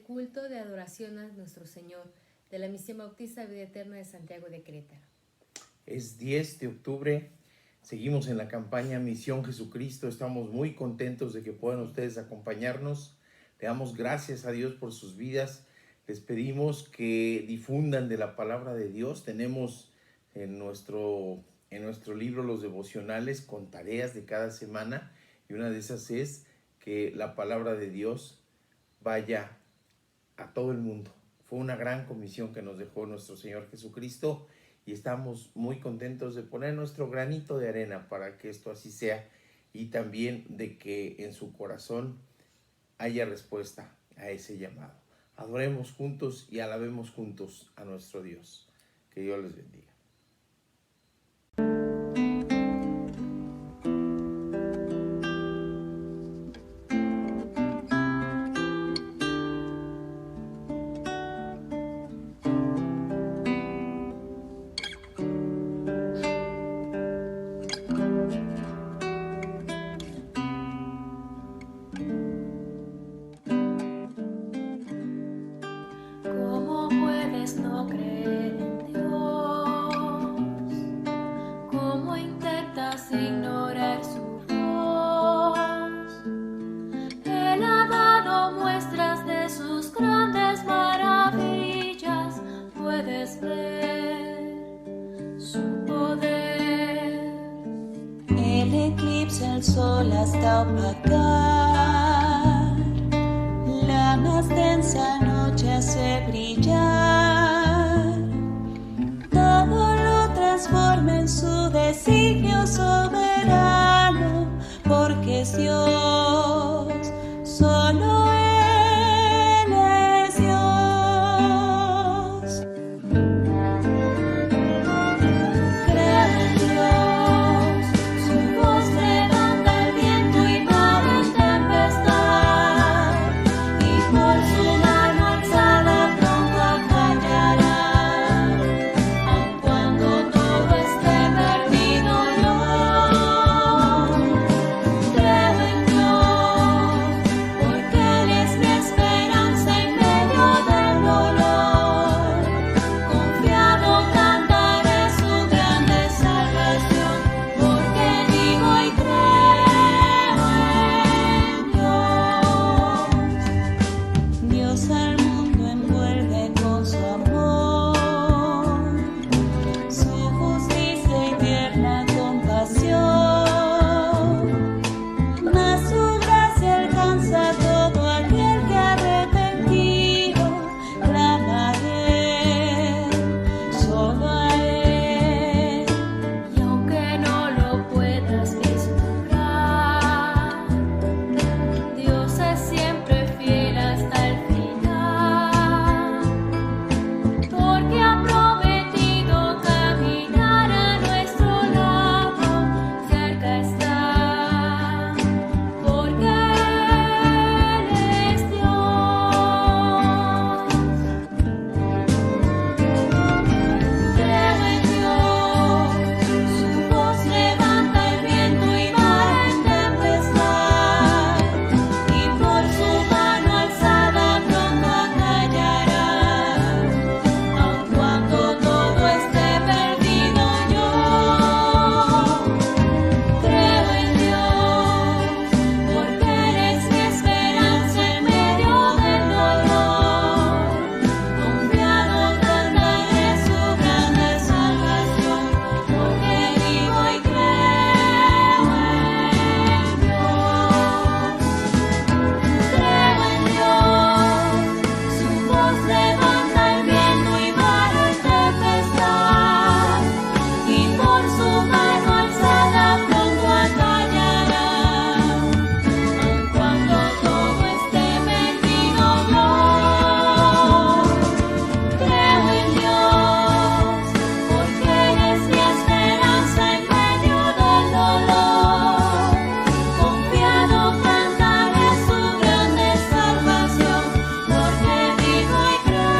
Culto de adoración a nuestro Señor de la Misión Bautista Vida Eterna de Santiago de Querétaro. Es 10 de octubre, seguimos en la campaña Misión Jesucristo, estamos muy contentos de que puedan ustedes acompañarnos. Le damos gracias a Dios por sus vidas, les pedimos que difundan de la palabra de Dios. Tenemos en nuestro libro los devocionales con tareas de cada semana, y una de esas es que la palabra de Dios vaya a todo el mundo. Fue una gran comisión que nos dejó nuestro Señor Jesucristo y estamos muy contentos de poner nuestro granito de arena para que esto así sea, y también de que en su corazón haya respuesta a ese llamado. Adoremos juntos y alabemos juntos a nuestro Dios. Que Dios les bendiga. ¿Cómo puedes no creer en Dios? eclipsa el sol hasta opacar. La más densa noche hace brillar. Todo lo transforma en su designio soberano, porque es Dios, solo Él es Dios. Creo en Dios, su voz levanta el viento y mar en tempestad, y por su mano alzada pronto acallará. Aun cuando todo esté perdido, yo creo en Dios, porque Él es mi esperanza en medio del dolor. Confiado cantaré su grande salvación, porque digo y creo en Dios. Dios al mundo envuelve con su amor, su justicia y tierna compasión. Mas su gracia alcanza a todo aquel que arrepentido clama a Él, solo a Él. Y aunque no lo puedas vislumbrar, Dios es siempre fiel hasta el final, porque ha prometido caminar a nuestro lado, cerca está, porque Él es Dios. Creo en Dios, su voz levanta el viento y mar en tempestad, y por su mano alzada pronto acallará. Aun cuando todo esté perdido, yo creo en Dios, porque Él es mi esperanza en medio del dolor. Confiado cantaré su grande salvación, porque digo y creo en Dios. Creo en Dios, su voz levanta el viento y mar en tempestad, y por su mano alzada pronto acallará. Aun cuando todo esté perdido, yo creo en Dios, porque Él es mi esperanza en medio del dolor. Confiado cantaré su grande salvación, porque vivo y creo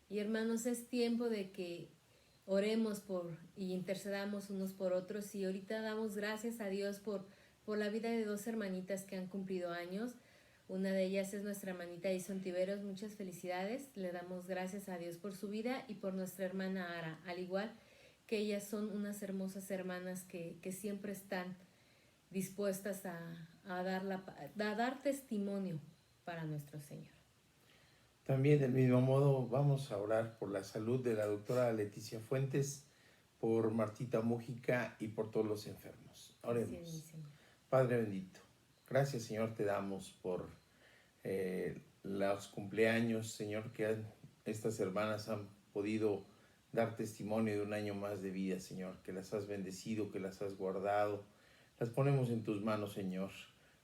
Y hermanos, es tiempo de que oremos y intercedamos unos por otros. Y ahorita damos gracias a Dios por la vida de dos hermanitas que han cumplido años. Una de ellas es nuestra hermanita Ison Tiveros. Muchas felicidades. Le damos gracias a Dios por su vida y por nuestra hermana Ara. Al igual que ellas son unas hermosas hermanas que siempre están dispuestas a dar testimonio para nuestro Señor. También del mismo modo vamos a orar por la salud de la doctora Leticia Fuentes, por Martita Mújica y por todos los enfermos. Oremos. Así es, mi Señor. Padre bendito, gracias Señor te damos por los cumpleaños, Señor, que estas hermanas han podido dar testimonio de un año más de vida, Señor, que las has bendecido, que las has guardado. Las ponemos en tus manos, Señor.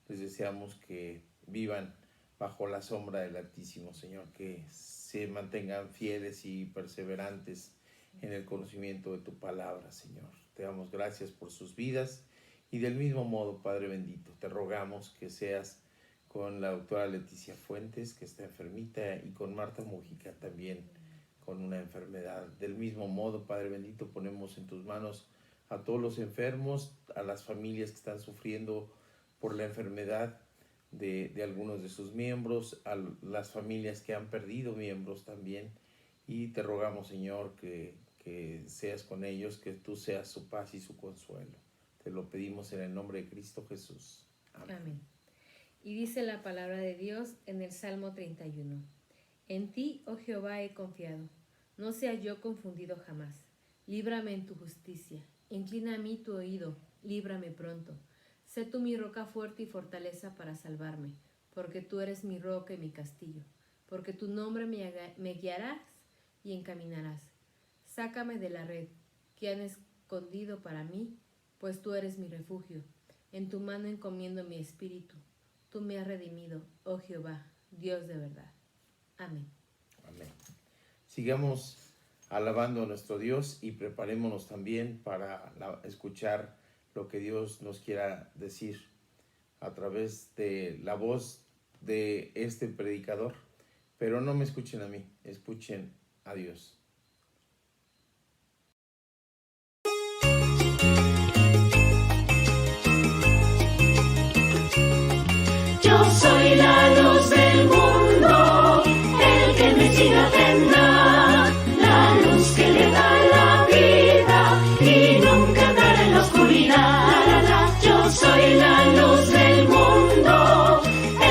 Les deseamos que vivan bajo la sombra del Altísimo, Señor, que se mantengan fieles y perseverantes en el conocimiento de tu palabra, Señor. Te damos gracias por sus vidas y del mismo modo, Padre bendito, te rogamos que seas con la doctora Leticia Fuentes, que está enfermita, y con Marta Mújica también con una enfermedad. Del mismo modo, Padre bendito, ponemos en tus manos a todos los enfermos, a las familias que están sufriendo por la enfermedad de algunos de sus miembros, a las familias que han perdido miembros también, y te rogamos, Señor, que seas con ellos, que tú seas su paz y su consuelo. Te Te lo pedimos en el nombre de Cristo Jesús. Amén. Amén. Y dice la palabra de Dios en el Salmo 31. En ti, oh Jehová, he confiado. No sea yo confundido jamás. Líbrame en tu justicia. Inclina a mí tu oído. Líbrame pronto. Sé tú mi roca fuerte y fortaleza para salvarme, porque tú eres mi roca y mi castillo. Porque tu nombre me guiarás y encaminarás. Sácame de la red que han escondido para mí, pues tú eres mi refugio. En tu mano encomiendo mi espíritu. Tú me has redimido, oh Jehová, Dios de verdad. Amén. Amén. Sigamos alabando a nuestro Dios y preparémonos también para escuchar lo que Dios nos quiera decir a través de la voz de este predicador. Pero no me escuchen a mí, escuchen a Dios. Yo soy la luz del mundo, el que me siga tendrá la luz que le da la vida y nunca andará en la oscuridad. Yo soy la luz del mundo,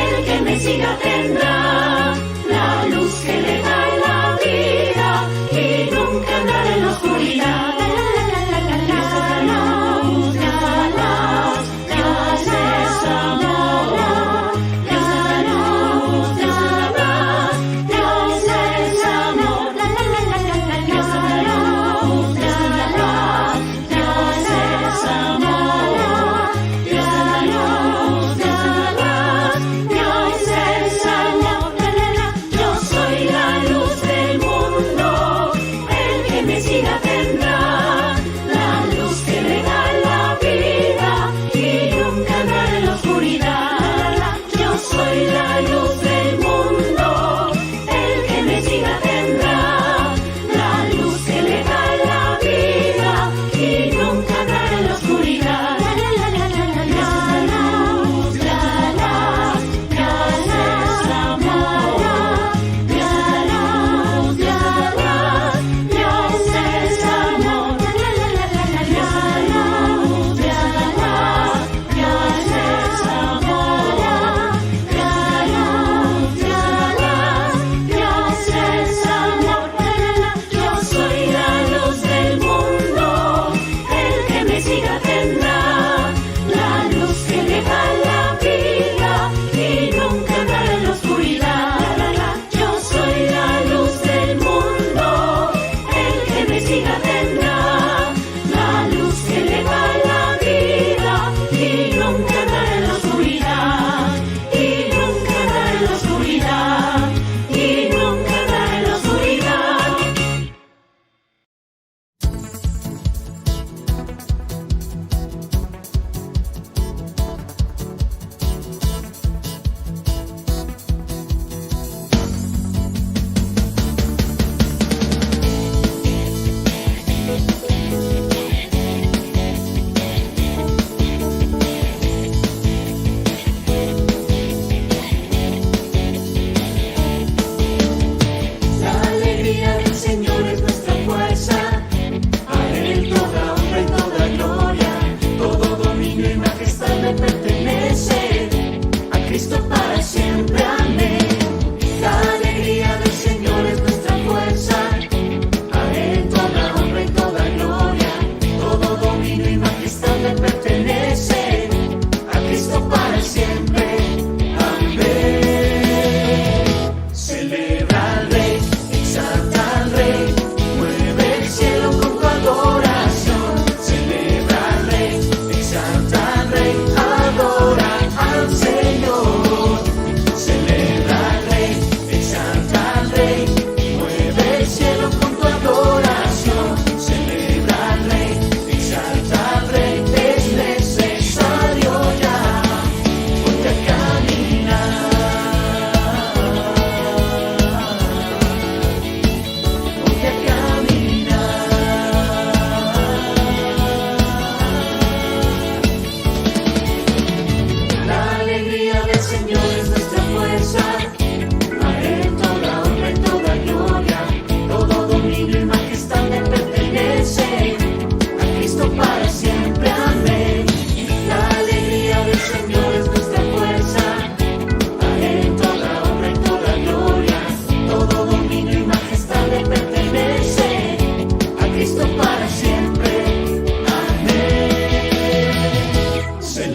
el que me siga tendrá la luz que le da la vida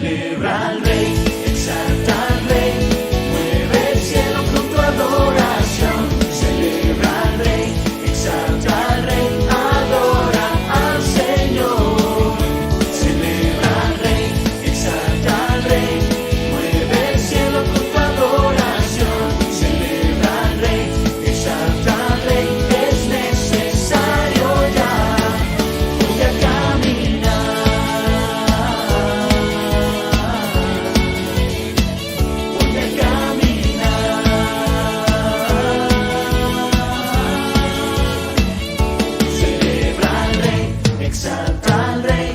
Celebra al Rey, exalta al Rey, mueve el cielo con tu adoración. Celebra al Rey, exalta al Rey, adora al Señor. Celebra al Rey, exalta al Rey, mueve el cielo con tu adoración. Celebra al Rey, exalta al Rey, es necesario ya. Voy a caminar, voy a caminar. Celebra al Rey, exalta al Rey,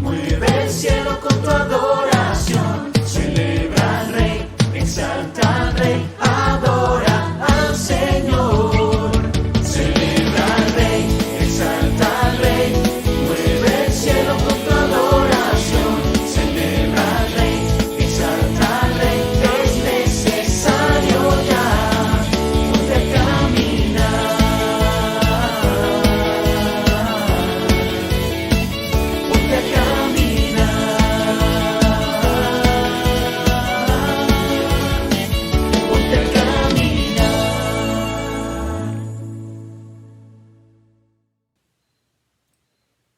mueve el cielo con tu adoración. Celebra al Rey, exalta al Rey, adora al Señor. Celebra al Rey, exalta al Rey, mueve el cielo con tu adoración. Celebra al Rey, exalta al Rey, es necesario ya. Voy a caminar, voy a caminar, voy a caminar.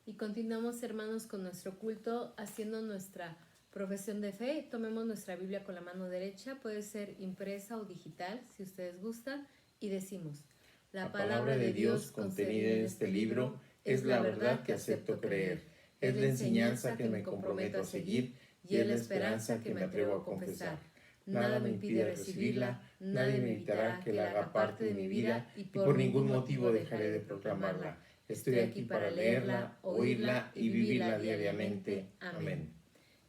Y continuamos, hermanos, con nuestro culto, haciendo nuestra profesión de fe. Tomemos nuestra Biblia con la mano derecha, puede ser impresa o digital, si ustedes gustan, y decimos: la palabra de Dios contenida en este libro es la verdad que acepto creer, es la enseñanza que me comprometo a seguir y es la esperanza que me atrevo a confesar. Nada me impide recibirla, nadie me evitará que la haga parte de mi vida y por ningún motivo dejaré de proclamarla. Estoy aquí para leerla, oírla y vivirla diariamente. Amén.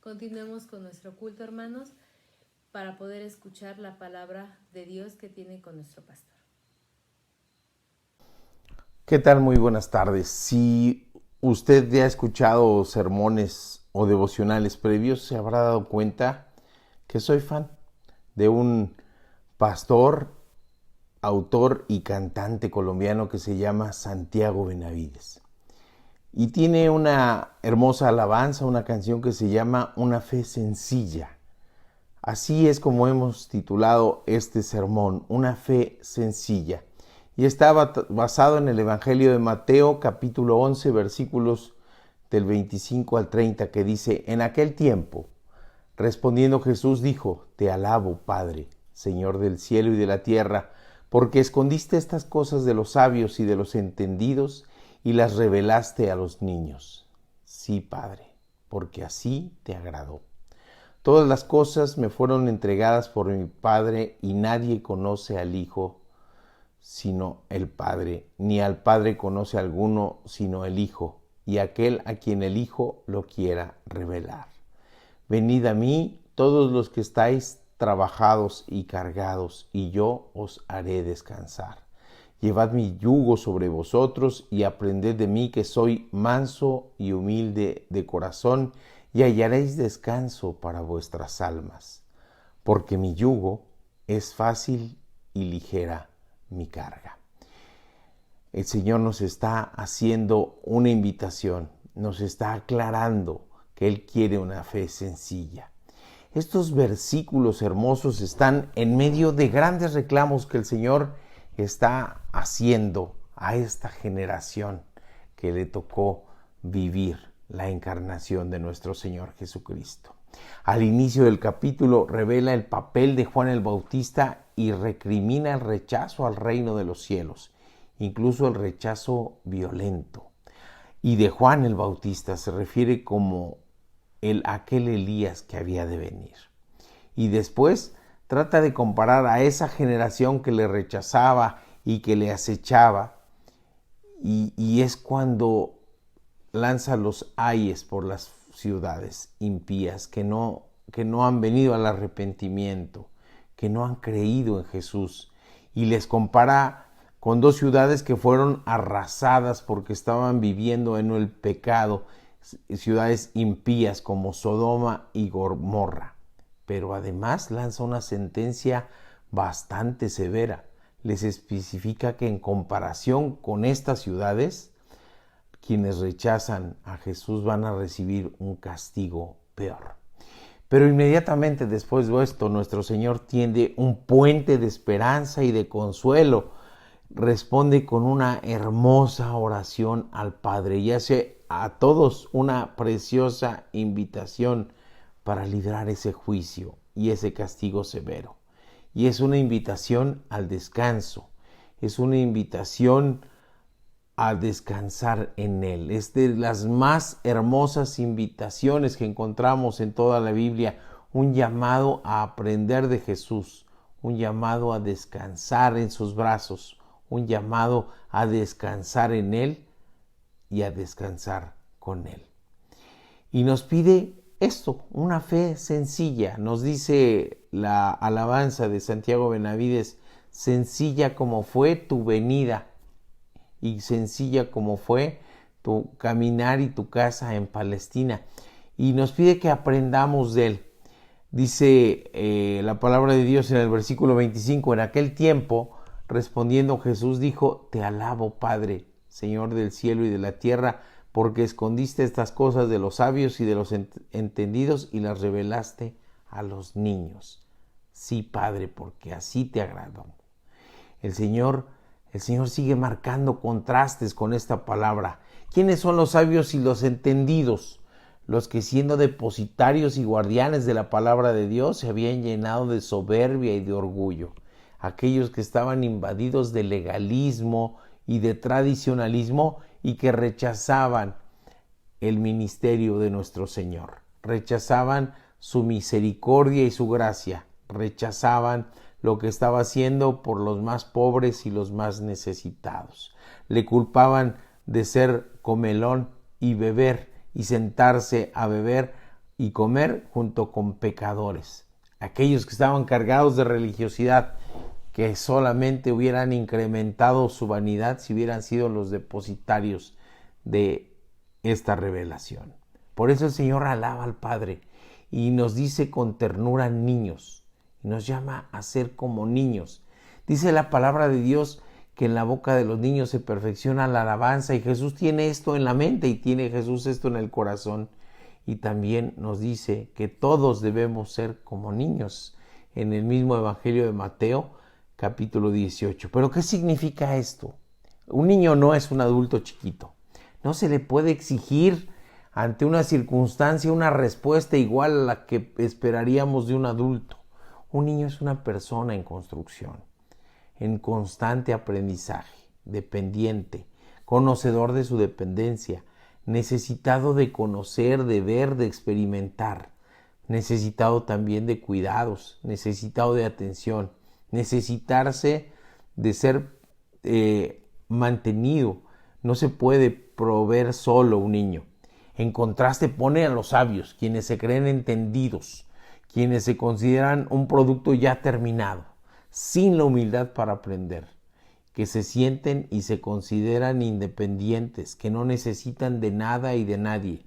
Continuemos con nuestro culto, hermanos, para poder escuchar la palabra de Dios que tiene con nuestro pastor. ¿Qué tal? Muy buenas tardes. Si usted ya ha escuchado sermones o devocionales previos, se habrá dado cuenta que soy fan de un pastor, autor y cantante colombiano que se llama Santiago Benavides. Y tiene una hermosa alabanza, una canción que se llama Una fe sencilla. Así es como hemos titulado este sermón, Una fe sencilla. Y está basado en el Evangelio de Mateo, capítulo 11, versículos del 25 al 30, que dice: En aquel tiempo, respondiendo Jesús dijo: Te alabo, Padre, Señor del cielo y de la tierra, porque escondiste estas cosas de los sabios y de los entendidos y las revelaste a los niños. Sí, Padre, porque así te agradó. Todas las cosas me fueron entregadas por mi Padre, y nadie conoce al Hijo sino el Padre, ni al Padre conoce alguno sino el Hijo, y aquel a quien el Hijo lo quiera revelar. Venid a mí todos los que estáis trabajados y cargados, y yo os haré descansar. Llevad mi yugo sobre vosotros y aprended de mí, que soy manso y humilde de corazón, y hallaréis descanso para vuestras almas, porque mi yugo es fácil y ligera mi carga. El Señor nos está haciendo una invitación, nos está aclarando que Él quiere una fe sencilla. Estos versículos hermosos están en medio de grandes reclamos que el Señor está haciendo a esta generación que le tocó vivir la encarnación de nuestro Señor Jesucristo. Al inicio del capítulo revela el papel de Juan el Bautista y recrimina el rechazo al reino de los cielos, incluso el rechazo violento. Y de Juan el Bautista se refiere como aquel Elías que había de venir. Y después trata de comparar a esa generación que le rechazaba y que le acechaba, y es cuando lanza los ayes por las ciudades impías que no han venido al arrepentimiento, que no han creído en Jesús, y les compara con dos ciudades que fueron arrasadas porque estaban viviendo en el pecado, ciudades impías como Sodoma y Gomorra. Pero además lanza una sentencia bastante severa. Les especifica que en comparación con estas ciudades, quienes rechazan a Jesús van a recibir un castigo peor. Pero inmediatamente después de esto, nuestro Señor tiende un puente de esperanza y de consuelo. Responde con una hermosa oración al Padre y hace a todos una preciosa invitación para librar ese juicio y ese castigo severo. Y es una invitación al descanso, es una invitación a descansar en Él. Es de las más hermosas invitaciones que encontramos en toda la Biblia, un llamado a aprender de Jesús, un llamado a descansar en sus brazos, un llamado a descansar en Él y a descansar con Él. Y nos pide esto, una fe sencilla. Nos dice la alabanza de Santiago Benavides: sencilla como fue tu venida y sencilla como fue tu caminar y tu casa en Palestina. Y nos pide que aprendamos de Él. Dice la palabra de Dios en el versículo 25: en aquel tiempo, respondiendo Jesús dijo: te alabo, Padre, Señor del cielo y de la tierra, porque escondiste estas cosas de los sabios y de los entendidos y las revelaste a los niños. Sí, Padre, porque así te agradó. El Señor sigue marcando contrastes con esta palabra. ¿Quiénes son los sabios y los entendidos? Los que, siendo depositarios y guardianes de la palabra de Dios, se habían llenado de soberbia y de orgullo. Aquellos que estaban invadidos de legalismo y de tradicionalismo y que rechazaban el ministerio de nuestro Señor. Rechazaban su misericordia y su gracia. Rechazaban lo que estaba haciendo por los más pobres y los más necesitados. Le culpaban de ser comelón y beber y sentarse a beber y comer junto con pecadores. Aquellos que estaban cargados de religiosidad, que solamente hubieran incrementado su vanidad si hubieran sido los depositarios de esta revelación. Por eso el Señor alaba al Padre y nos dice con ternura niños, y nos llama a ser como niños. Dice la palabra de Dios que en la boca de los niños se perfecciona la alabanza, y Jesús tiene esto en la mente y tiene Jesús esto en el corazón. Y también nos dice que todos debemos ser como niños en el mismo Evangelio de Mateo, capítulo 18. ¿Pero qué significa esto? Un niño no es un adulto chiquito. No se le puede exigir ante una circunstancia una respuesta igual a la que esperaríamos de un adulto. Un niño es una persona en construcción, en constante aprendizaje, dependiente, conocedor de su dependencia, necesitado de conocer, de ver, de experimentar, necesitado también de cuidados, necesitado de atención, necesitarse de ser mantenido. No se puede proveer solo un niño. En contraste pone a los sabios, quienes se creen entendidos, quienes se consideran un producto ya terminado, sin la humildad para aprender, que se sienten y se consideran independientes, que no necesitan de nada y de nadie,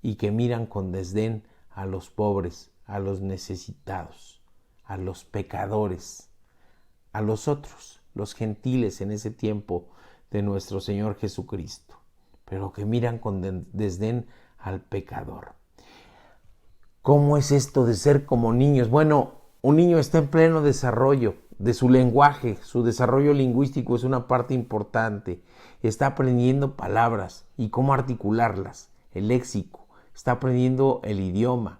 y que miran con desdén a los pobres, a los necesitados, a los pecadores, a los otros, los gentiles en ese tiempo de nuestro Señor Jesucristo, pero que miran con desdén al pecador. ¿Cómo es esto de ser como niños? Bueno, un niño está en pleno desarrollo de su lenguaje, su desarrollo lingüístico es una parte importante. Está aprendiendo palabras y cómo articularlas, el léxico, está aprendiendo el idioma,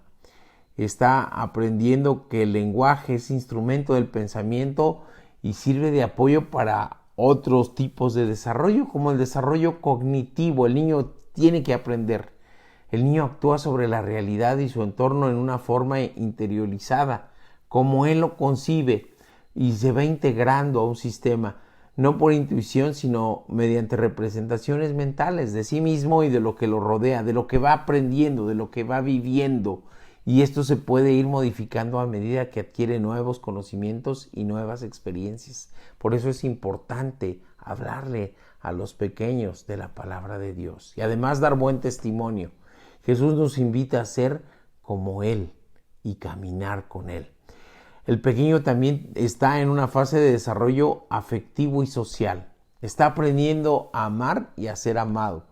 está aprendiendo que el lenguaje es instrumento del pensamiento y sirve de apoyo para otros tipos de desarrollo, como el desarrollo cognitivo. El niño tiene que aprender. El niño actúa sobre la realidad y su entorno en una forma interiorizada, como él lo concibe, y se va integrando a un sistema, no por intuición, sino mediante representaciones mentales de sí mismo y de lo que lo rodea, de lo que va aprendiendo, de lo que va viviendo. Y esto se puede ir modificando a medida que adquiere nuevos conocimientos y nuevas experiencias. Por eso es importante hablarle a los pequeños de la palabra de Dios y además dar buen testimonio. Jesús nos invita a ser como Él y caminar con Él. El pequeño también está en una fase de desarrollo afectivo y social. Está aprendiendo a amar y a ser amado.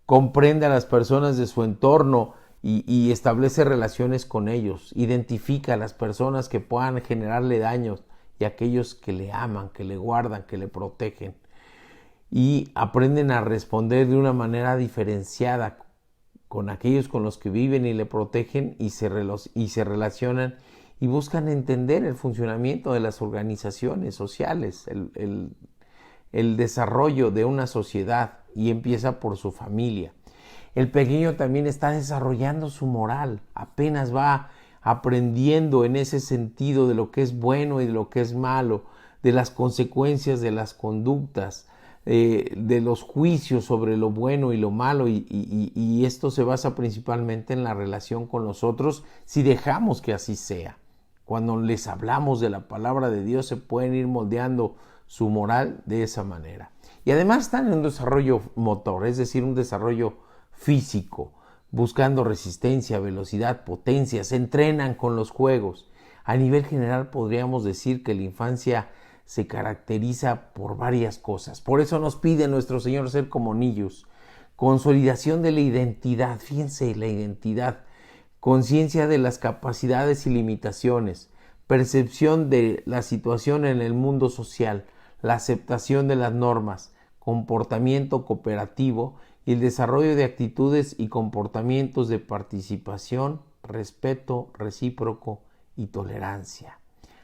Comprende a las personas de su entorno y establece relaciones con ellos, identifica a las personas que puedan generarle daños y a aquellos que le aman, que le guardan, que le protegen, y aprenden a responder de una manera diferenciada con aquellos con los que viven y le protegen y se relacionan y buscan entender el funcionamiento de las organizaciones sociales, el desarrollo de una sociedad, y empieza por su familia. El pequeño también está desarrollando su moral, apenas va aprendiendo en ese sentido de lo que es bueno y de lo que es malo, de las consecuencias de las conductas, de los juicios sobre lo bueno y lo malo, y esto se basa principalmente en la relación con los otros, si dejamos que así sea. Cuando les hablamos de la palabra de Dios, se pueden ir moldeando su moral de esa manera. Y además están en un desarrollo motor, es decir, un desarrollo físico, buscando resistencia, velocidad, potencia, se entrenan con los juegos. A nivel general podríamos decir que la infancia se caracteriza por varias cosas. Por eso nos pide nuestro Señor ser como niños. Consolidación de la identidad, fíjense, la identidad, conciencia de las capacidades y limitaciones, percepción de la situación en el mundo social, la aceptación de las normas, comportamiento cooperativo y el desarrollo de actitudes y comportamientos de participación, respeto recíproco y tolerancia.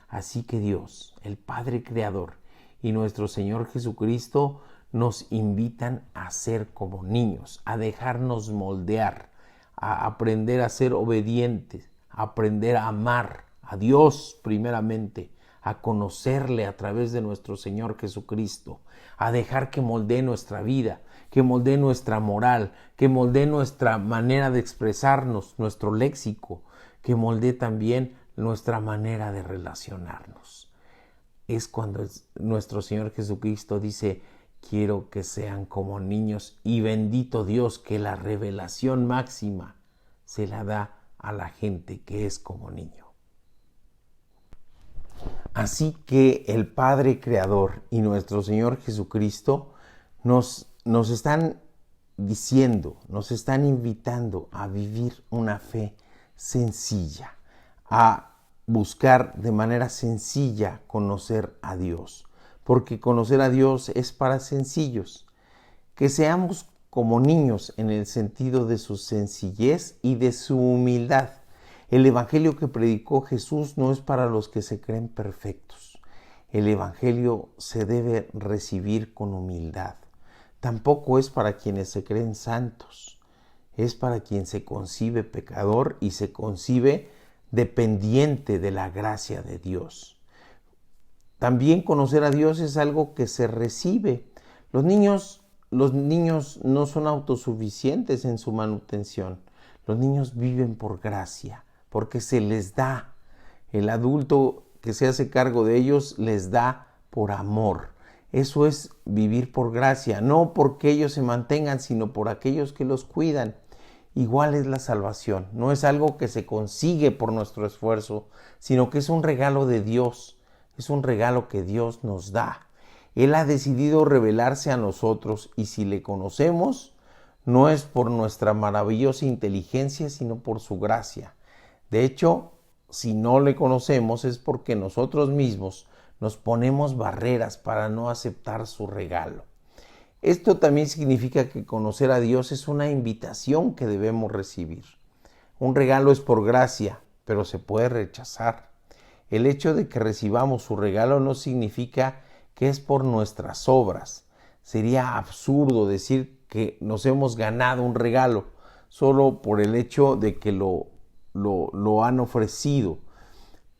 Así que Dios, el Padre Creador, y nuestro Señor Jesucristo nos invitan a ser como niños, a dejarnos moldear, a aprender a ser obedientes, a aprender a amar a Dios primeramente, a conocerle a través de nuestro Señor Jesucristo, a dejar que moldee nuestra vida, que moldee nuestra moral, que moldee nuestra manera de expresarnos, nuestro léxico, que moldee también nuestra manera de relacionarnos. Es cuando nuestro Señor Jesucristo dice: quiero que sean como niños, y bendito Dios que la revelación máxima se la da a la gente que es como niño. Así que el Padre Creador y nuestro Señor Jesucristo nos están diciendo, nos están invitando a vivir una fe sencilla, a buscar de manera sencilla conocer a Dios, porque conocer a Dios es para sencillos. Que seamos como niños en el sentido de su sencillez y de su humildad. El evangelio que predicó Jesús no es para los que se creen perfectos. El evangelio se debe recibir con humildad. Tampoco es para quienes se creen santos. Es para quien se concibe pecador y se concibe dependiente de la gracia de Dios. También conocer a Dios es algo que se recibe. Los niños no son autosuficientes en su manutención. Los niños viven por gracia, porque se les da. El adulto que se hace cargo de ellos les da por amor. Eso es vivir por gracia, no porque ellos se mantengan, sino por aquellos que los cuidan. Igual es la salvación, no es algo que se consigue por nuestro esfuerzo, sino que es un regalo de Dios, es un regalo que Dios nos da. Él ha decidido revelarse a nosotros, y si le conocemos, no es por nuestra maravillosa inteligencia, sino por su gracia. De hecho, si no le conocemos es porque nosotros mismos nos ponemos barreras para no aceptar su regalo. Esto también significa que conocer a Dios es una invitación que debemos recibir. Un regalo es por gracia, pero se puede rechazar. El hecho de que recibamos su regalo no significa que es por nuestras obras. Sería absurdo decir que nos hemos ganado un regalo solo por el hecho de que lo han ofrecido.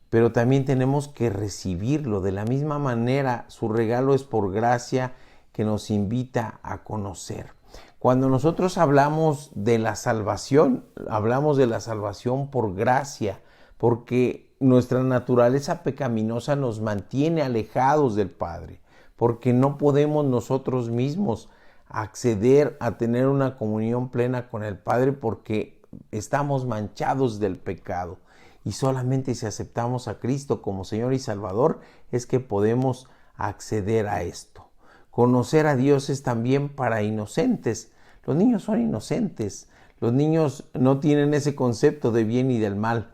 Pero también tenemos que recibirlo. De la misma manera, su regalo es por gracia, que nos invita a conocer. Cuando nosotros hablamos de la salvación por gracia, porque nuestra naturaleza pecaminosa nos mantiene alejados del Padre, porque no podemos nosotros mismos acceder a tener una comunión plena con el Padre, porque estamos manchados del pecado. Y solamente si aceptamos a Cristo como Señor y Salvador es que podemos acceder a esto. Conocer a Dios es también para inocentes. Los niños son inocentes. Los niños no tienen ese concepto de bien y del mal,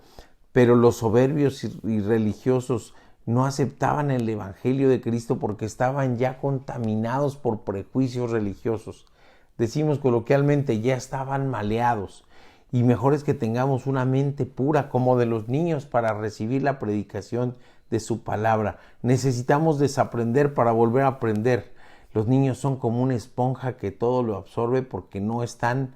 pero los soberbios y religiosos no aceptaban el Evangelio de Cristo porque estaban ya contaminados por prejuicios religiosos. Decimos coloquialmente, ya estaban maleados. Y mejor es que tengamos una mente pura como de los niños para recibir la predicación de su palabra. Necesitamos desaprender para volver a aprender. Los niños son como una esponja que todo lo absorbe porque no están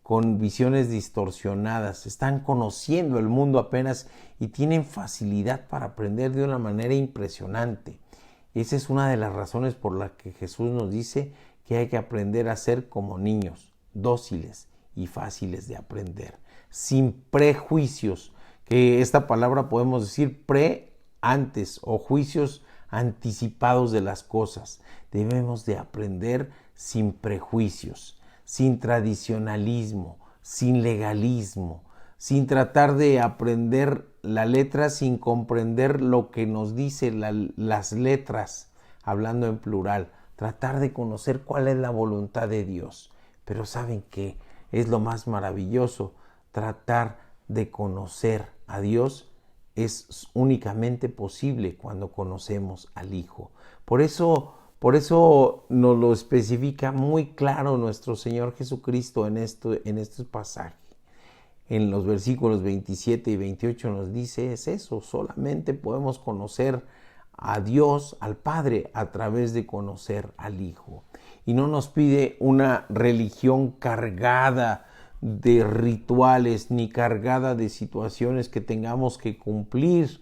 con visiones distorsionadas, están conociendo el mundo apenas y tienen facilidad para aprender de una manera impresionante. Esa es una de las razones por las que Jesús nos dice que hay que aprender a ser como niños, dóciles y fáciles de aprender, sin prejuicios, que esta palabra podemos decir antes o juicios anticipados de las cosas. Debemos de aprender sin prejuicios, sin tradicionalismo, sin legalismo, sin tratar de aprender la letra sin comprender lo que nos dice las letras, hablando en plural, tratar de conocer cuál es la voluntad de Dios. Pero ¿saben qué? Es lo más maravilloso, tratar de conocer a Dios es únicamente posible cuando conocemos al Hijo. Por eso nos lo especifica muy claro nuestro Señor Jesucristo en este pasaje. En los versículos 27 y 28 nos dice es eso, solamente podemos conocer a Dios, al Padre, a través de conocer al Hijo. Y no nos pide una religión cargada de rituales ni cargada de situaciones que tengamos que cumplir.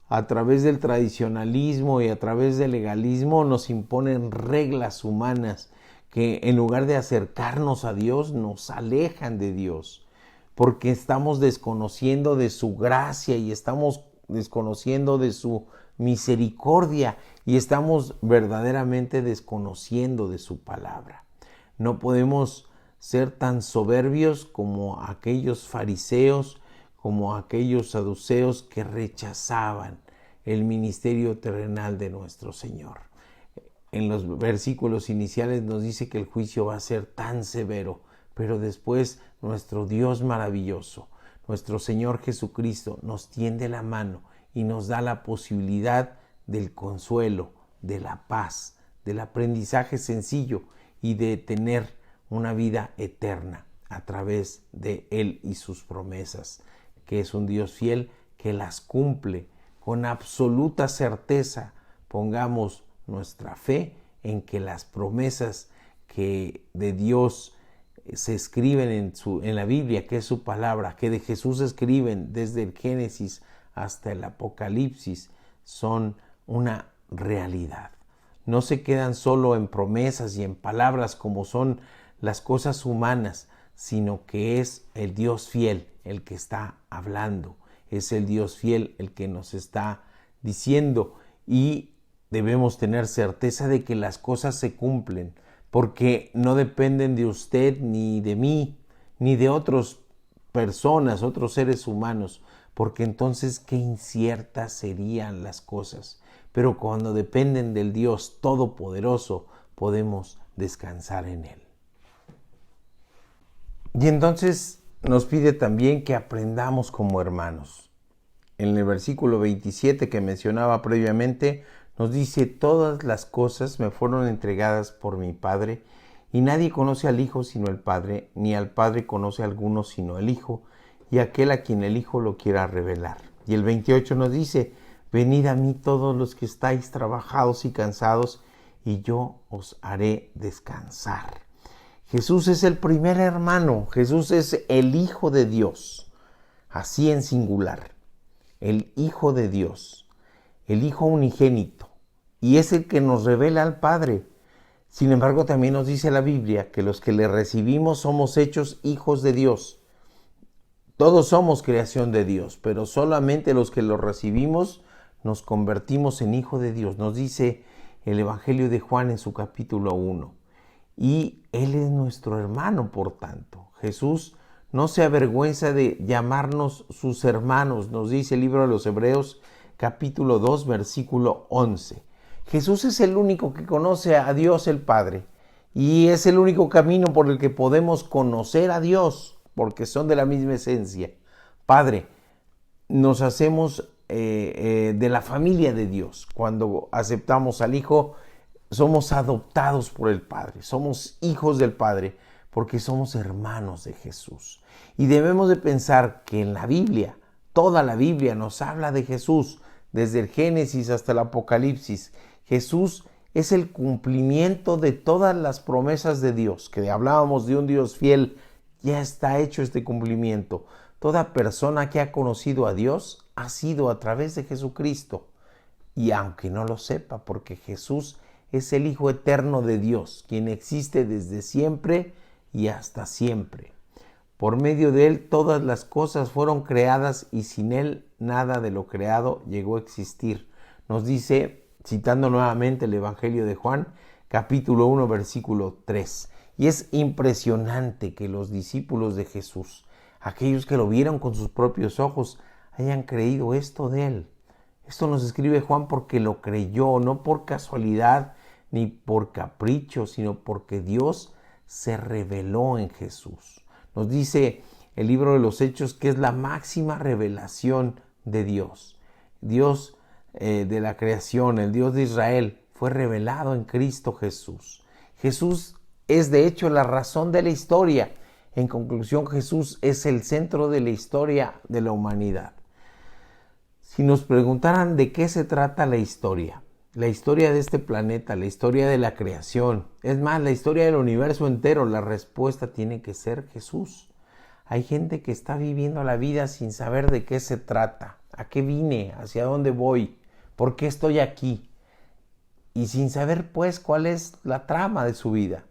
A través del tradicionalismo y a través del legalismo nos imponen reglas humanas que en lugar de acercarnos a Dios nos alejan de Dios, porque estamos desconociendo de su gracia y estamos desconociendo de su misericordia y estamos verdaderamente desconociendo de su palabra. No podemos ser tan soberbios como aquellos fariseos, como aquellos saduceos que rechazaban el ministerio terrenal de nuestro Señor. En los versículos iniciales nos dice que el juicio va a ser tan severo, pero después nuestro Dios maravilloso, nuestro Señor Jesucristo, nos tiende la mano y nos da la posibilidad del consuelo, de la paz, del aprendizaje sencillo y de tener una vida eterna a través de Él y sus promesas, que es un Dios fiel que las cumple con absoluta certeza. Pongamos nuestra fe en que las promesas que de Dios se escriben en la Biblia, que es su palabra, que de Jesús se escriben desde el Génesis hasta el Apocalipsis, son una realidad. No se quedan solo en promesas y en palabras como son las cosas humanas, sino que es el Dios fiel el que está hablando, es el Dios fiel el que nos está diciendo y debemos tener certeza de que las cosas se cumplen, porque no dependen de usted ni de mí, ni de otras personas, otros seres humanos, porque entonces qué inciertas serían las cosas. Pero cuando dependen del Dios Todopoderoso, podemos descansar en Él. Y entonces nos pide también que aprendamos como hermanos. En el versículo 27 que mencionaba previamente, nos dice: todas las cosas me fueron entregadas por mi Padre, y nadie conoce al Hijo sino el Padre, ni al Padre conoce a alguno sino el Hijo, y aquel a quien el Hijo lo quiera revelar. Y el 28 nos dice: venid a mí todos los que estáis trabajados y cansados, y yo os haré descansar. Jesús es el primer hermano, Jesús es el Hijo de Dios, así en singular, el Hijo de Dios, el Hijo unigénito, y es el que nos revela al Padre. Sin embargo, también nos dice la Biblia que los que le recibimos somos hechos hijos de Dios. Todos somos creación de Dios, pero solamente los que lo recibimos nos convertimos en hijo de Dios. Nos dice el Evangelio de Juan en su capítulo 1. Y Él es nuestro hermano, por tanto. Jesús no se avergüenza de llamarnos sus hermanos, nos dice el libro de los Hebreos, capítulo 2, versículo 11. Jesús es el único que conoce a Dios el Padre y es el único camino por el que podemos conocer a Dios. porque son de la misma esencia. Padre, nos hacemos de la familia de Dios. Cuando aceptamos al Hijo, somos adoptados por el Padre, somos hijos del Padre, porque somos hermanos de Jesús. Y debemos de pensar que en la Biblia, toda la Biblia nos habla de Jesús, desde el Génesis hasta el Apocalipsis. Jesús es el cumplimiento de todas las promesas de Dios, que hablábamos de un Dios fiel, ya está hecho este cumplimiento. Toda persona que ha conocido a Dios ha sido a través de Jesucristo. Y aunque no lo sepa, porque Jesús es el Hijo eterno de Dios, quien existe desde siempre y hasta siempre. Por medio de Él todas las cosas fueron creadas y sin Él nada de lo creado llegó a existir. Nos dice, citando nuevamente el Evangelio de Juan, capítulo 1, versículo 3. Y es impresionante que los discípulos de Jesús, aquellos que lo vieron con sus propios ojos, hayan creído esto de Él. Esto nos escribe Juan porque lo creyó, no por casualidad ni por capricho, sino porque Dios se reveló en Jesús. Nos dice el libro de los Hechos que es la máxima revelación de Dios. Dios de la creación, el Dios de Israel, fue revelado en Cristo Jesús. Jesús es de hecho la razón de la historia. En conclusión, Jesús es el centro de la historia de la humanidad. Si nos preguntaran de qué se trata la historia de este planeta, la historia de la creación, es más, la historia del universo entero, la respuesta tiene que ser Jesús. Hay gente que está viviendo la vida sin saber de qué se trata, a qué vine, hacia dónde voy, por qué estoy aquí, y sin saber pues cuál es la trama de su vida.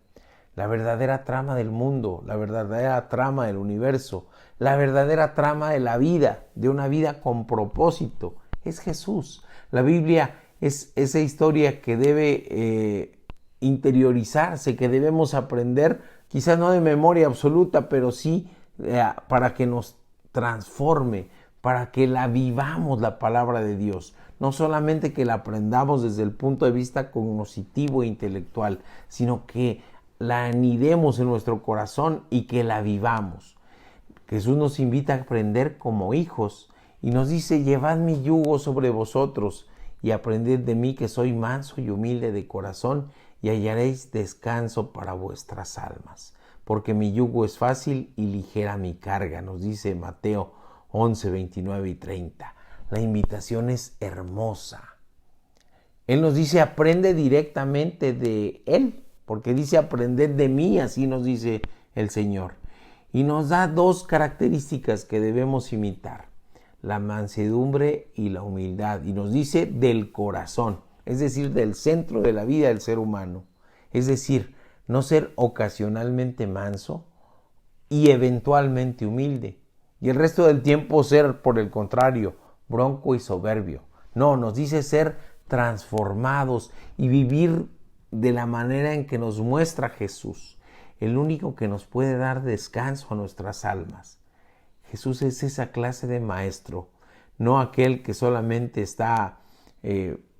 La verdadera trama del mundo, la verdadera trama del universo, la verdadera trama de la vida, de una vida con propósito, es Jesús. La Biblia es esa historia que debe interiorizarse, que debemos aprender, quizás no de memoria absoluta, pero sí para que nos transforme, para que la vivamos la palabra de Dios. No solamente que la aprendamos desde el punto de vista cognitivo e intelectual, sino que la anidemos en nuestro corazón y que la vivamos. Jesús nos invita a aprender como hijos y nos dice, llevad mi yugo sobre vosotros y aprended de mí que soy manso y humilde de corazón y hallaréis descanso para vuestras almas. Porque mi yugo es fácil y ligera mi carga, nos dice Mateo 11, 29 y 30. La invitación es hermosa. Él nos dice, aprende directamente de Él, porque dice, aprended de mí, así nos dice el Señor. Y nos da dos características que debemos imitar, la mansedumbre y la humildad. Y nos dice del corazón, es decir, del centro de la vida del ser humano. Es decir, no ser ocasionalmente manso y eventualmente humilde. Y el resto del tiempo ser, por el contrario, bronco y soberbio. No, nos dice ser transformados y vivir de la manera en que nos muestra Jesús, el único que nos puede dar descanso a nuestras almas. Jesús es esa clase de maestro, no aquel que solamente está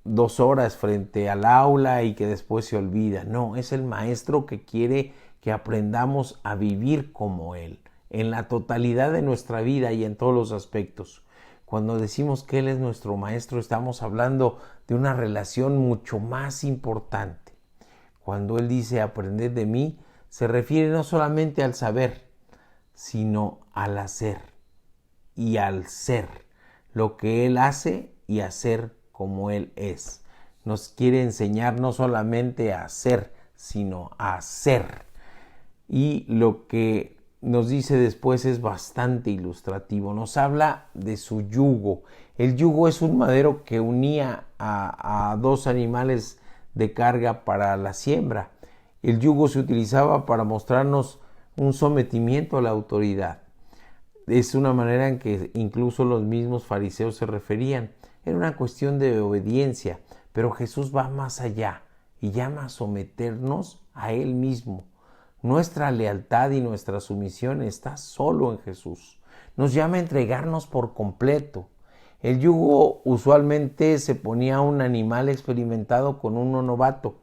2 horas frente al aula y que después se olvida. No, es el maestro que quiere que aprendamos a vivir como Él, en la totalidad de nuestra vida y en todos los aspectos. Cuando decimos que Él es nuestro maestro, estamos hablando de una relación mucho más importante. Cuando Él dice aprended de mí, se refiere no solamente al saber, sino al hacer y al ser, lo que Él hace y hacer como Él es. Nos quiere enseñar no solamente a hacer, sino a hacer. Y lo que nos dice después es bastante ilustrativo. Nos habla de su yugo. El yugo es un madero que unía a 2 animales de carga para la siembra. El yugo se utilizaba para mostrarnos un sometimiento a la autoridad. Es una manera en que incluso los mismos fariseos se referían. Era una cuestión de obediencia, pero Jesús va más allá y llama a someternos a Él mismo. Nuestra lealtad y nuestra sumisión está solo en Jesús. Nos llama a entregarnos por completo. El yugo usualmente se ponía a un animal experimentado con uno novato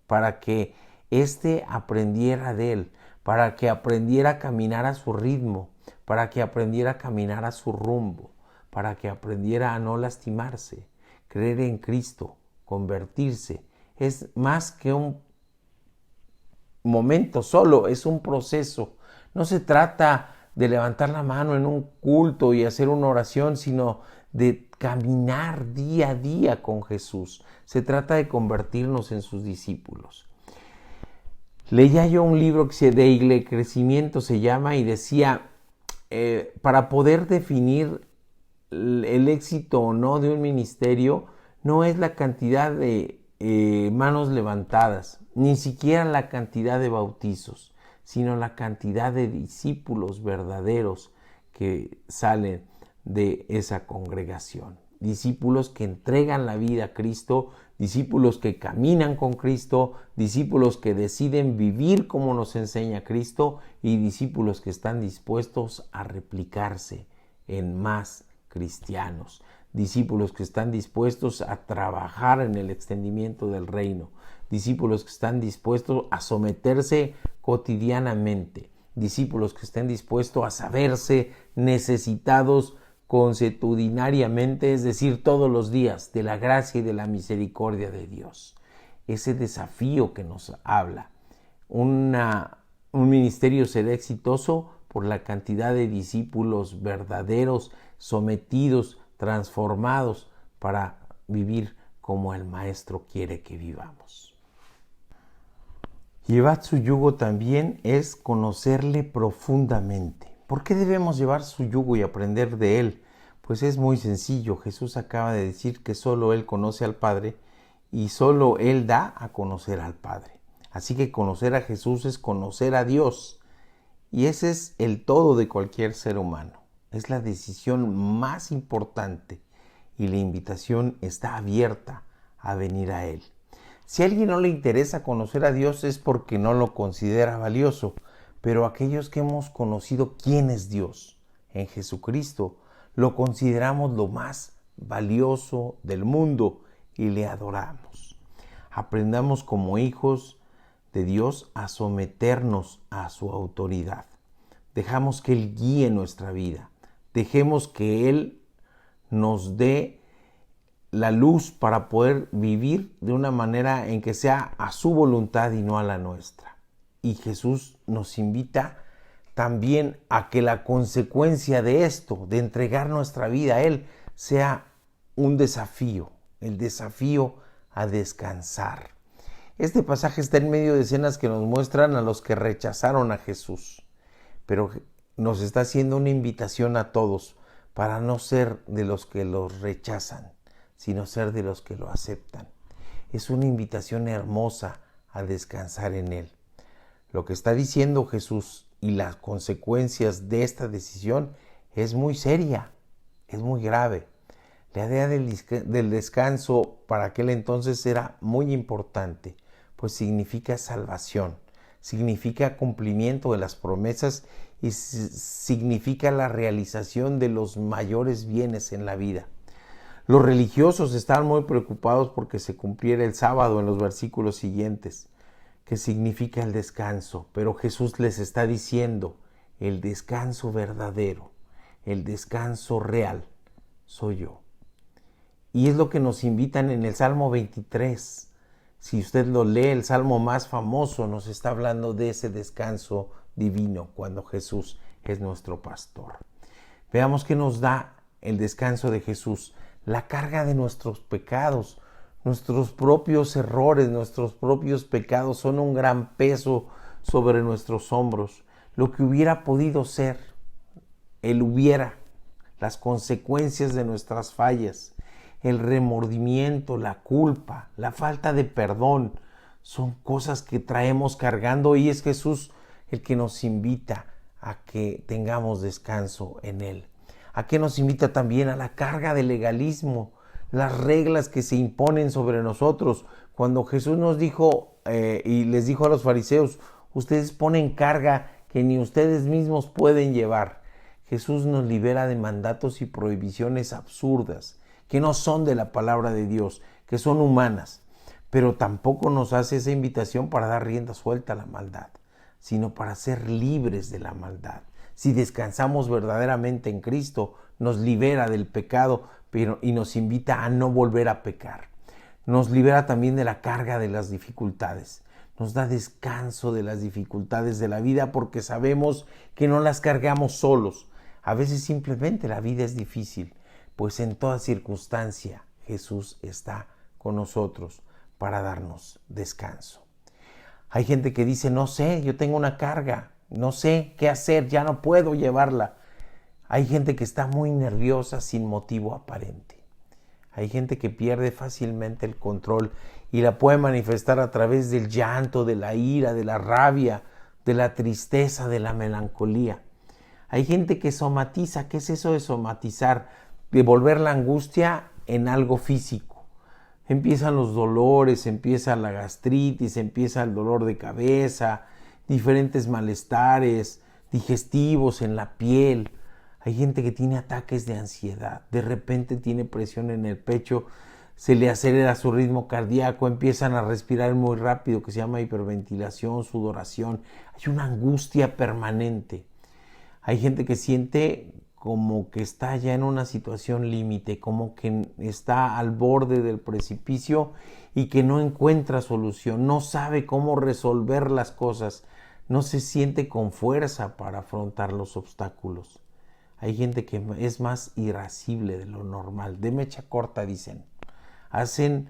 para que éste aprendiera de él, para que aprendiera a caminar a su ritmo, para que aprendiera a caminar a su rumbo, para que aprendiera a no lastimarse, creer en Cristo, convertirse. Es más que un momento solo, es un proceso. No se trata de levantar la mano en un culto y hacer una oración, sino de caminar día a día con Jesús. Se trata de convertirnos en sus discípulos. Leía yo un libro que de crecimiento se llama y decía, para poder definir el éxito o no de un ministerio, no es la cantidad de manos levantadas, ni siquiera la cantidad de bautizos, sino la cantidad de discípulos verdaderos que salen de esa congregación. Discípulos que entregan la vida a Cristo, discípulos que caminan con Cristo, discípulos que deciden vivir como nos enseña Cristo y discípulos que están dispuestos a replicarse en más cristianos, discípulos que están dispuestos a trabajar en el extendimiento del reino, discípulos que están dispuestos a someterse cotidianamente, discípulos que estén dispuestos a saberse necesitados consuetudinariamente, es decir, todos los días, de la gracia y de la misericordia de Dios. Ese desafío que nos habla. Un ministerio será exitoso por la cantidad de discípulos verdaderos, sometidos, transformados para vivir como el Maestro quiere que vivamos. Llevad su yugo también es conocerle profundamente. ¿Por qué debemos llevar su yugo y aprender de él? Pues es muy sencillo. Jesús acaba de decir que solo Él conoce al Padre y solo Él da a conocer al Padre. Así que conocer a Jesús es conocer a Dios. Y ese es el todo de cualquier ser humano. Es la decisión más importante y la invitación está abierta a venir a Él. Si a alguien no le interesa conocer a Dios es porque no lo considera valioso, pero aquellos que hemos conocido quién es Dios en Jesucristo, lo consideramos lo más valioso del mundo y le adoramos. Aprendamos como hijos de Dios a someternos a su autoridad. Dejamos que Él guíe nuestra vida. Dejemos que Él nos dé la luz para poder vivir de una manera en que sea a su voluntad y no a la nuestra. Y Jesús nos invita también a que la consecuencia de esto, de entregar nuestra vida a Él, sea un desafío, el desafío a descansar. Este pasaje está en medio de escenas que nos muestran a los que rechazaron a Jesús, pero nos está haciendo una invitación a todos para no ser de los que los rechazan, sino ser de los que lo aceptan. Es una invitación hermosa a descansar en Él. Lo que está diciendo Jesús y las consecuencias de esta decisión es muy seria, es muy grave. La idea del descanso para aquel entonces era muy importante, pues significa salvación, significa cumplimiento de las promesas y significa la realización de los mayores bienes en la vida. Los religiosos estaban muy preocupados porque se cumpliera el sábado en los versículos siguientes, que significa el descanso, pero Jesús les está diciendo, el descanso verdadero, el descanso real, soy yo. Y es lo que nos invitan en el Salmo 23. Si usted lo lee, el salmo más famoso nos está hablando de ese descanso divino cuando Jesús es nuestro pastor. Veamos qué nos da el descanso de Jesús, la carga de nuestros pecados. Nuestros propios errores, nuestros propios pecados son un gran peso sobre nuestros hombros. Lo que hubiera podido ser, las consecuencias de nuestras fallas, el remordimiento, la culpa, la falta de perdón, son cosas que traemos cargando y es Jesús el que nos invita a que tengamos descanso en Él. ¿A qué nos invita también? A la carga del legalismo, las reglas que se imponen sobre nosotros. Cuando Jesús nos dijo y les dijo a los fariseos, ustedes ponen carga que ni ustedes mismos pueden llevar. Jesús nos libera de mandatos y prohibiciones absurdas, que no son de la palabra de Dios, que son humanas, pero tampoco nos hace esa invitación para dar rienda suelta a la maldad, sino para ser libres de la maldad. Si descansamos verdaderamente en Cristo, nos libera del pecado y nos invita a no volver a pecar. Nos libera también de la carga de las dificultades. Nos da descanso de las dificultades de la vida porque sabemos que no las cargamos solos. A veces simplemente la vida es difícil, pues en toda circunstancia Jesús está con nosotros para darnos descanso. Hay gente que dice, no sé, yo tengo una carga, no sé qué hacer, ya no puedo llevarla. Hay gente que está muy nerviosa sin motivo aparente. Hay gente que pierde fácilmente el control y la puede manifestar a través del llanto, de la ira, de la rabia, de la tristeza, de la melancolía. Hay gente que somatiza. ¿Qué es eso de somatizar? De volver la angustia en algo físico. Empiezan los dolores, empieza la gastritis, empieza el dolor de cabeza, diferentes malestares digestivos en la piel. Hay gente que tiene ataques de ansiedad, de repente tiene presión en el pecho, se le acelera su ritmo cardíaco, empiezan a respirar muy rápido, que se llama hiperventilación, sudoración. Hay una angustia permanente. Hay gente que siente como que está ya en una situación límite, como que está al borde del precipicio y que no encuentra solución, no sabe cómo resolver las cosas, no se siente con fuerza para afrontar los obstáculos. Hay gente que es más irascible de lo normal, de mecha corta dicen. Hacen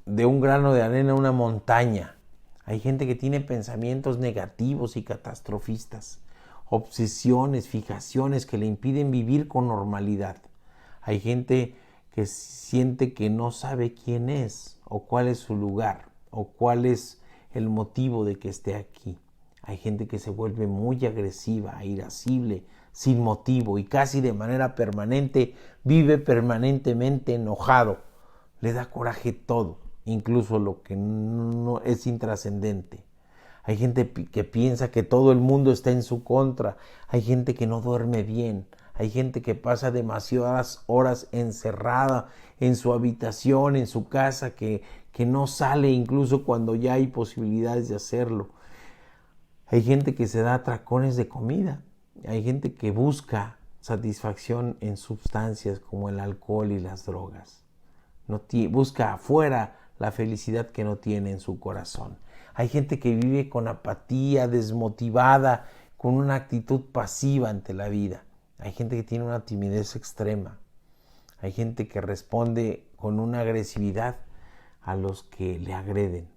de un grano de arena una montaña. Hay gente que tiene pensamientos negativos y catastrofistas, obsesiones, fijaciones que le impiden vivir con normalidad. Hay gente que siente que no sabe quién es o cuál es su lugar o cuál es el motivo de que esté aquí. Hay gente que se vuelve muy agresiva, irascible, sin motivo y casi de manera permanente vive permanentemente enojado. Le da coraje todo, incluso lo que no es intrascendente. Hay gente que piensa que todo el mundo está en su contra. Hay gente que no duerme bien. Hay gente que pasa demasiadas horas encerrada en su habitación, en su casa, que no sale incluso cuando ya hay posibilidades de hacerlo. Hay gente que se da atracones de comida. Hay gente que busca satisfacción en sustancias como el alcohol y las drogas. Busca afuera la felicidad que no tiene en su corazón. Hay gente que vive con apatía, desmotivada, con una actitud pasiva ante la vida. Hay gente que tiene una timidez extrema. Hay gente que responde con una agresividad a los que le agreden.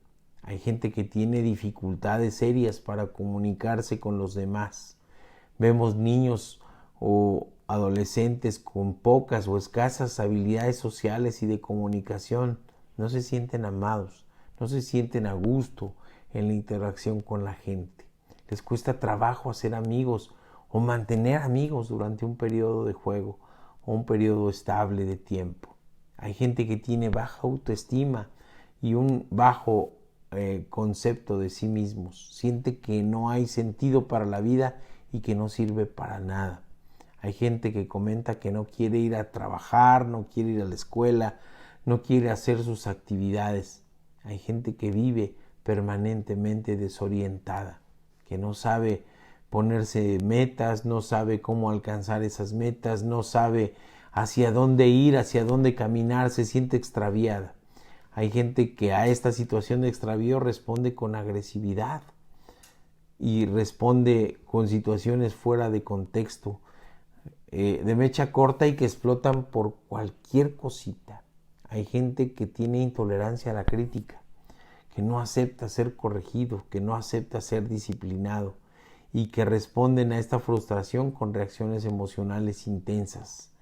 Hay gente que tiene dificultades serias para comunicarse con los demás. Vemos niños o adolescentes con pocas o escasas habilidades sociales y de comunicación. No se sienten amados, no se sienten a gusto en la interacción con la gente. Les cuesta trabajo hacer amigos o mantener amigos durante un periodo de juego o un periodo estable de tiempo. Hay gente que tiene baja autoestima y un bajo concepto de sí mismos. Siente que no hay sentido para la vida y que no sirve para nada. Hay gente que comenta que no quiere ir a trabajar, no quiere ir a la escuela, no quiere hacer sus actividades. Hay gente que vive permanentemente desorientada, que no sabe ponerse metas, no sabe cómo alcanzar esas metas, no sabe hacia dónde ir, hacia dónde caminar, se siente extraviada. Hay gente que a esta situación de extravío responde con agresividad y responde con situaciones fuera de contexto, de mecha corta y que explotan por cualquier cosita. Hay gente que tiene intolerancia a la crítica, que no acepta ser corregido, que no acepta ser disciplinado y que responden a esta frustración con reacciones emocionales intensas,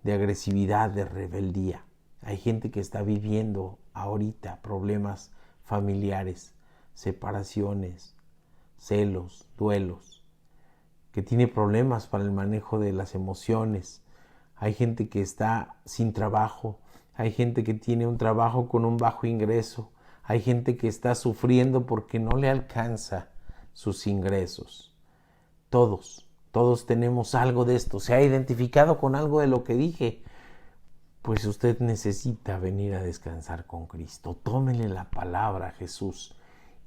de agresividad, de rebeldía. Hay gente que está viviendo ahorita problemas familiares, separaciones, celos, duelos, que tiene problemas para el manejo de las emociones. Hay gente que está sin trabajo, hay gente que tiene un trabajo con un bajo ingreso, hay gente que está sufriendo porque no le alcanza sus ingresos. Todos tenemos algo de esto. ¿Se ha identificado con algo de lo que dije? Pues usted necesita venir a descansar con Cristo. Tómele la palabra a Jesús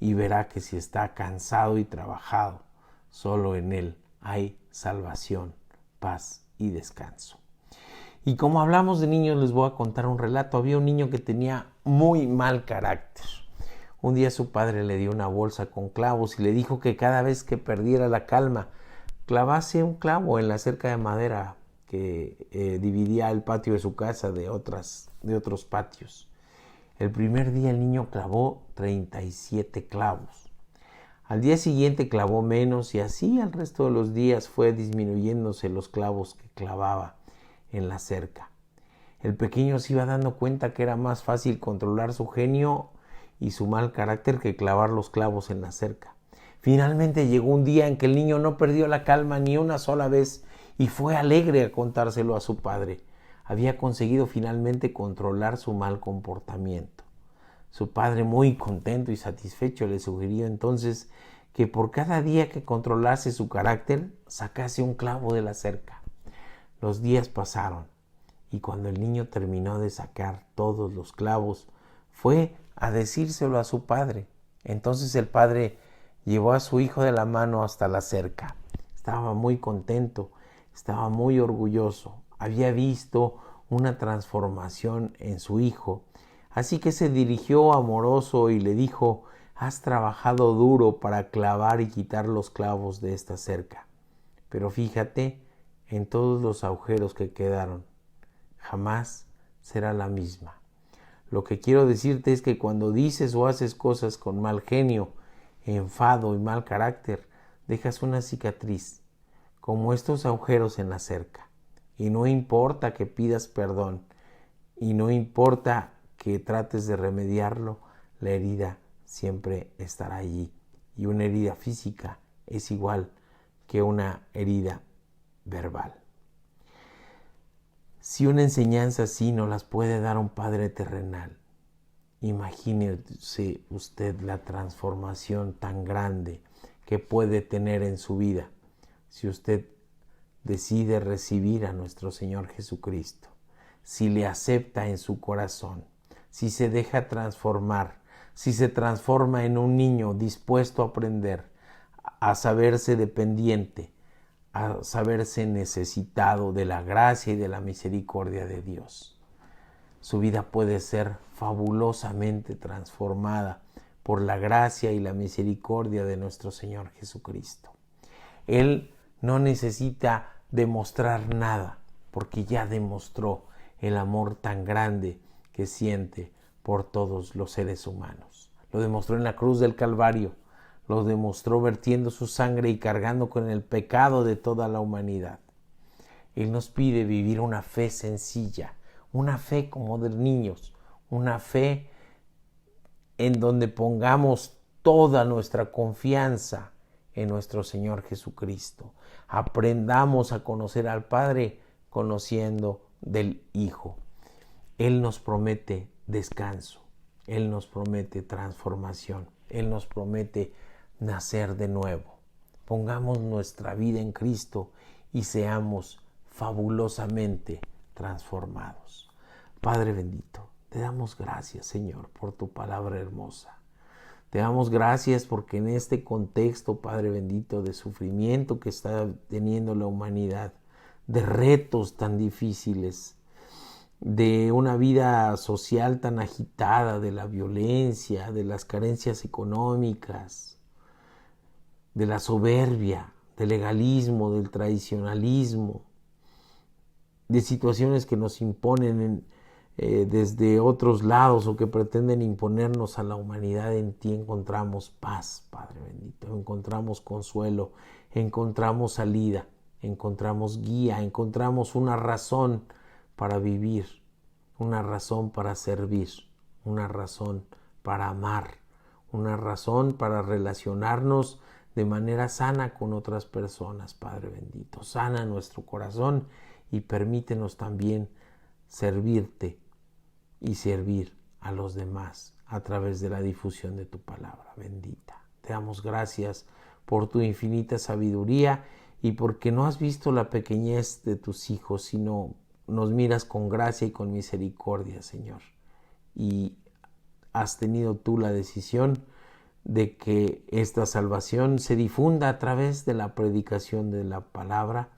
y verá que si está cansado y trabajado, solo en Él hay salvación, paz y descanso. Y como hablamos de niños, les voy a contar un relato. Había un niño que tenía muy mal carácter. Un día su padre le dio una bolsa con clavos y le dijo que cada vez que perdiera la calma, clavase un clavo en la cerca de madera que dividía el patio de su casa de otros patios. El primer día el niño clavó 37 clavos. Al día siguiente clavó menos y así al resto de los días fue disminuyéndose los clavos que clavaba en la cerca. El pequeño se iba dando cuenta que era más fácil controlar su genio y su mal carácter que clavar los clavos en la cerca. Finalmente llegó un día en que el niño no perdió la calma ni una sola vez y fue alegre a contárselo a su padre. Había conseguido finalmente controlar su mal comportamiento. Su padre, muy contento y satisfecho, le sugirió entonces que por cada día que controlase su carácter, sacase un clavo de la cerca. Los días pasaron y cuando el niño terminó de sacar todos los clavos, fue a decírselo a su padre. Entonces el padre llevó a su hijo de la mano hasta la cerca. Estaba muy contento, estaba muy orgulloso. Había visto una transformación en su hijo. Así que se dirigió amoroso y le dijo: «Has trabajado duro para clavar y quitar los clavos de esta cerca. Pero fíjate en todos los agujeros que quedaron. Jamás será la misma. Lo que quiero decirte es que cuando dices o haces cosas con mal genio, enfado y mal carácter, dejas una cicatriz, como estos agujeros en la cerca. Y no importa que pidas perdón, y no importa que trates de remediarlo, la herida siempre estará allí. Y una herida física es igual que una herida verbal». Si una enseñanza así no las puede dar un Padre terrenal, imagínese usted la transformación tan grande que puede tener en su vida si usted decide recibir a nuestro Señor Jesucristo, si le acepta en su corazón, si se deja transformar, si se transforma en un niño dispuesto a aprender, a saberse dependiente, a saberse necesitado de la gracia y de la misericordia de Dios. Su vida puede ser fabulosamente transformada por la gracia y la misericordia de nuestro Señor Jesucristo. Él no necesita demostrar nada, porque ya demostró el amor tan grande que siente por todos los seres humanos. Lo demostró en la cruz del Calvario, lo demostró vertiendo su sangre y cargando con el pecado de toda la humanidad. Él nos pide vivir una fe sencilla, una fe como de niños, una fe en donde pongamos toda nuestra confianza en nuestro Señor Jesucristo. Aprendamos a conocer al Padre conociendo del Hijo. Él nos promete descanso, Él nos promete transformación, Él nos promete nacer de nuevo. Pongamos nuestra vida en Cristo y seamos fabulosamente transformados. Padre bendito, te damos gracias, Señor, por tu palabra hermosa. Te damos gracias porque en este contexto, Padre bendito, de sufrimiento que está teniendo la humanidad, de retos tan difíciles, de una vida social tan agitada, de la violencia, de las carencias económicas, de la soberbia, del legalismo, del tradicionalismo, de situaciones que nos imponen desde otros lados o que pretenden imponernos a la humanidad. En ti encontramos paz, Padre bendito, encontramos consuelo, encontramos salida, encontramos guía, encontramos una razón para vivir, una razón para servir, una razón para amar, una razón para relacionarnos de manera sana con otras personas, Padre bendito. Sana nuestro corazón y permítenos también servirte y servir a los demás a través de la difusión de tu palabra bendita. Te damos gracias por tu infinita sabiduría y porque no has visto la pequeñez de tus hijos, sino nos miras con gracia y con misericordia, Señor. Y has tenido tú la decisión de que esta salvación se difunda a través de la predicación de la palabra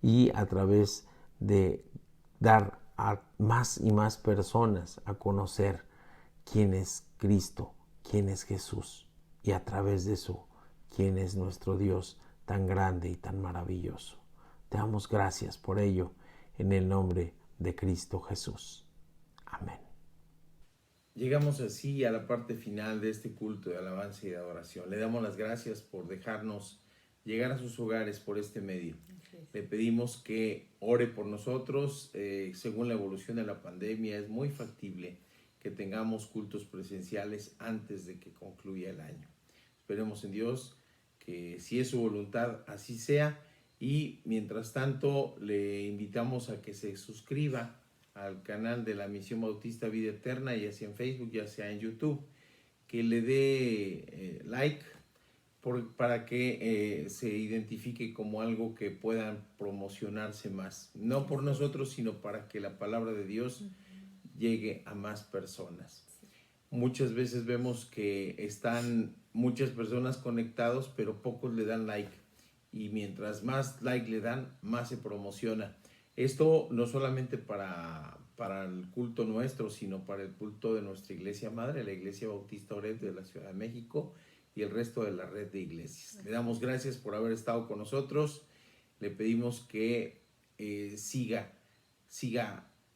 y a través de dar a más y más personas a conocer quién es Cristo, quién es Jesús, y a través de eso, quién es nuestro Dios tan grande y tan maravilloso. Te damos gracias por ello en el nombre de Cristo Jesús. Amén. Llegamos así a la parte final de este culto de alabanza y de adoración. Le damos las gracias por dejarnos llegar a sus hogares por este medio. Le pedimos que ore por nosotros. Según la evolución de la pandemia, es muy factible que tengamos cultos presenciales antes de que concluya el año. Esperemos en Dios que, si es su voluntad, así sea. Y mientras tanto, le invitamos a que se suscriba al canal de la Misión Bautista Vida Eterna, ya sea en Facebook, ya sea en YouTube, que le dé like para que se identifique como algo que puedan promocionarse más, no por nosotros, sino para que la palabra de Dios llegue a más personas. Muchas veces vemos que están muchas personas conectados, pero pocos le dan like, y mientras más like le dan, más se promociona. Esto no solamente para el culto nuestro, sino para el culto de nuestra iglesia madre, la Iglesia Bautista Oreb de la Ciudad de México, y el resto de la red de iglesias. Le damos gracias por haber estado con nosotros. Le pedimos que siga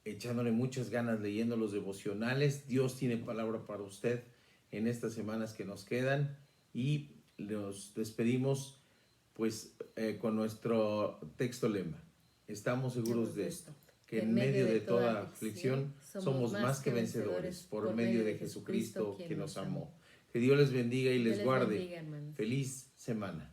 echándole muchas ganas leyendo los devocionales. Dios tiene palabra para usted en estas semanas que nos quedan, y nos despedimos pues con nuestro texto lema. Estamos seguros de esto, que en medio de toda aflicción somos más que vencedores por medio de Jesucristo, quien nos amó. Que Dios les bendiga y les guarde. Bendiga, hermanos. Feliz semana.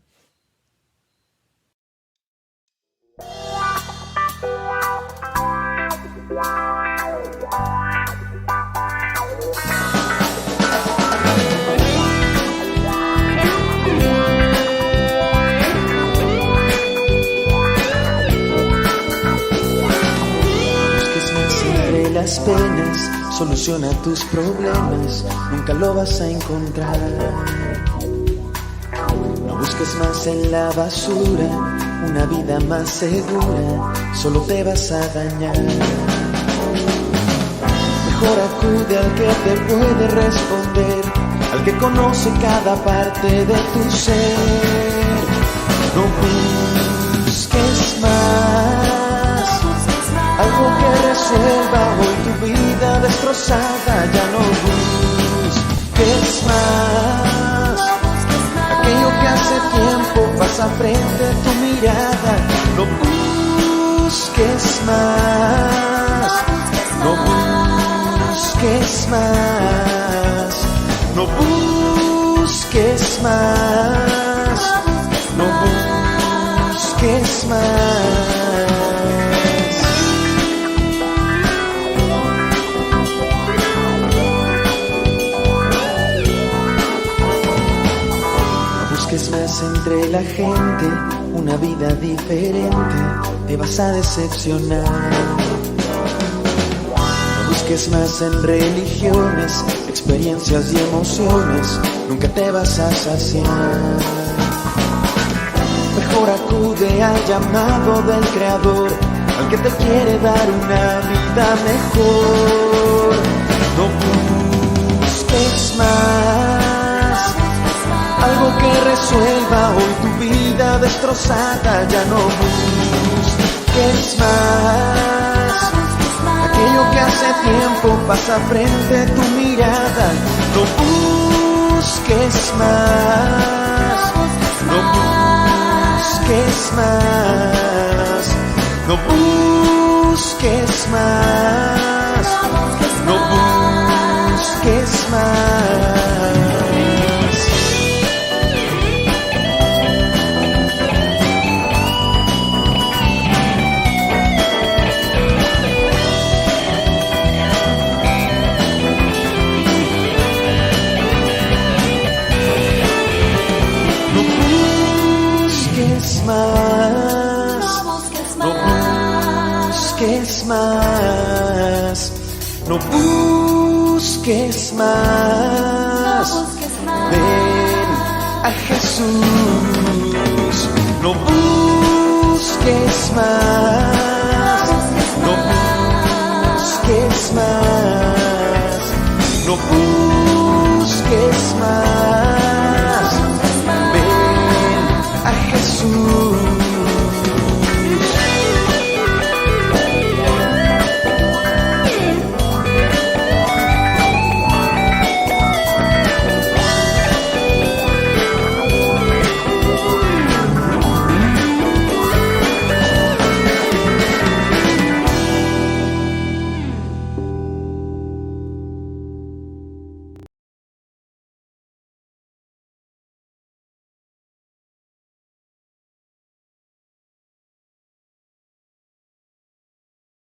Las penas, soluciona tus problemas, nunca lo vas a encontrar. No busques más en la basura, una vida más segura, solo te vas a dañar. Mejor acude al que te puede responder, al que conoce cada parte de tu ser. No busques más algo que resuelva hoy tu vida destrozada, ya no busques más aquello que hace tiempo pasa frente a tu mirada. No busques más, no busques más, no busques más, no busques más. Más entre la gente, una vida diferente, te vas a decepcionar. No busques más en religiones, experiencias y emociones, nunca te vas a saciar. Mejor acude al llamado del Creador, al que te quiere dar una vida mejor. No busques más algo que resuelva hoy tu vida destrozada, ya no busques más aquello que hace tiempo pasa frente a tu mirada. No busques más, no busques más, no busques más, no busques más. No busques más, Ven a Jesús, no busques más.